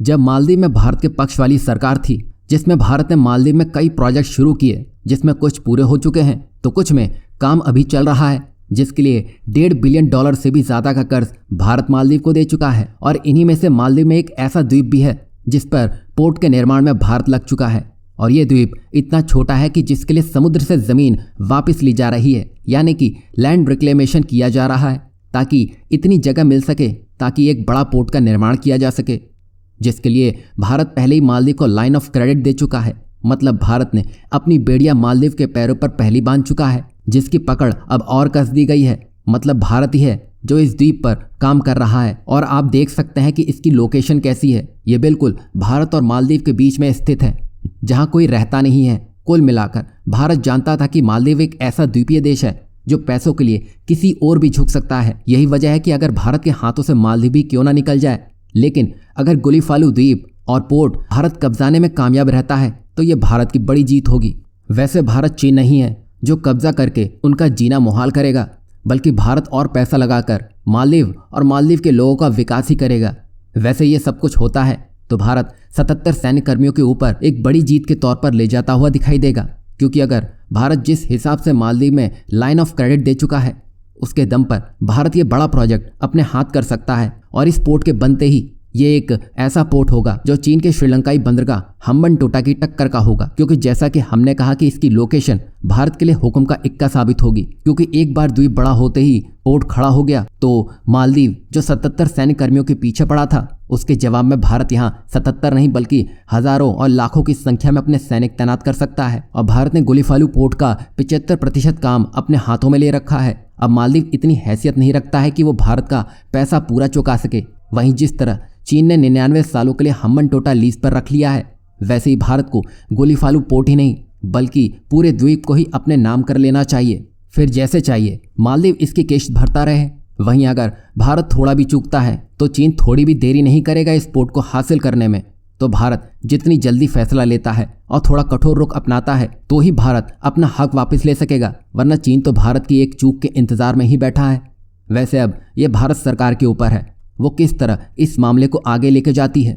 जब मालदीव में भारत के पक्ष वाली सरकार थी, जिसमें भारत ने मालदीव में कई प्रोजेक्ट शुरू किए, जिसमें कुछ पूरे हो चुके हैं तो कुछ में काम अभी चल रहा है, जिसके लिए $1.5 बिलियन से भी ज़्यादा का कर्ज भारत मालदीव को दे चुका है। और इन्हीं में से मालदीव में एक ऐसा द्वीप भी है जिस पर पोर्ट के निर्माण में भारत लग चुका है। और ये द्वीप इतना छोटा है कि जिसके लिए समुद्र से ज़मीन वापस ली जा रही है, यानी कि लैंड रिक्लेमेशन किया जा रहा है, ताकि इतनी जगह मिल सके ताकि एक बड़ा पोर्ट का निर्माण किया जा सके, जिसके लिए भारत पहले ही मालदीव को लाइन ऑफ क्रेडिट दे चुका है। मतलब भारत ने अपनी बेड़िया मालदीव के पैरों पर पहली बांध चुका है, जिसकी पकड़ अब और कस दी गई है। मतलब भारत ही है जो इस द्वीप पर काम कर रहा है। और आप देख सकते हैं कि इसकी लोकेशन कैसी है। ये बिल्कुल भारत और मालदीव के बीच में स्थित है, जहां कोई रहता नहीं है। कुल मिलाकर भारत जानता था कि मालदीव एक ऐसा द्वीपीय देश है जो पैसों के लिए किसी और भी झुक सकता है। यही वजह है कि अगर भारत के हाथों से मालदीव भी क्यों ना निकल जाए, लेकिन अगर गुलीफालू द्वीप और पोर्ट भारत कब्जाने में कामयाब रहता है तो ये भारत की बड़ी जीत होगी। वैसे भारत चीन नहीं है जो कब्जा करके उनका जीना मुहाल करेगा, बल्कि भारत और पैसा लगाकर मालदीव और मालदीव के लोगों का विकास ही करेगा। वैसे ये सब कुछ होता है तो भारत 77 सैनिक कर्मियों के ऊपर एक बड़ी जीत के तौर पर ले जाता हुआ दिखाई देगा, क्योंकि अगर भारत जिस हिसाब से मालदीव में लाइन ऑफ क्रेडिट दे चुका है, उसके दम पर भारत ये बड़ा प्रोजेक्ट अपने हाथ कर सकता है। और इस पोर्ट के बनते ही ये एक ऐसा पोर्ट होगा जो चीन के श्रीलंकाई बंदरगाह हम्बनटोटा की टक्कर का होगा, क्योंकि जैसा कि हमने कहा कि इसकी लोकेशन भारत के लिए हुक्म का इक्का साबित होगी। क्योंकि एक बार द्वीप बड़ा होते ही पोर्ट खड़ा हो गया तो मालदीव जो 77 सैनिक कर्मियों के पीछे पड़ा था, उसके जवाब में भारत यहाँ 77 नहीं बल्कि हजारों और लाखों की संख्या में अपने सैनिक तैनात कर सकता है। और भारत ने गुलीफालू पोर्ट का 75% काम अपने हाथों में ले रखा है। अब मालदीव इतनी हैसियत नहीं रखता है कि वो भारत का पैसा पूरा चुका सके। वहीं जिस तरह चीन ने 99 सालों के लिए हम्बनटोटा लीज पर रख लिया है, वैसे ही भारत को गुलीफालू पोर्ट ही नहीं बल्कि पूरे द्वीप को ही अपने नाम कर लेना चाहिए। फिर जैसे चाहिए मालदीव इसकी किश्त भरता रहे। वहीं अगर भारत थोड़ा भी चूकता है तो चीन थोड़ी भी देरी नहीं करेगा इस पोर्ट को हासिल करने में। तो भारत जितनी जल्दी फैसला लेता है और थोड़ा कठोर रुख अपनाता है तो ही भारत अपना हक वापस ले सकेगा, वरना चीन तो भारत की एक चूक के इंतजार में ही बैठा है। वैसे अब यह भारत सरकार के ऊपर है वो किस तरह इस मामले को आगे लेके जाती है।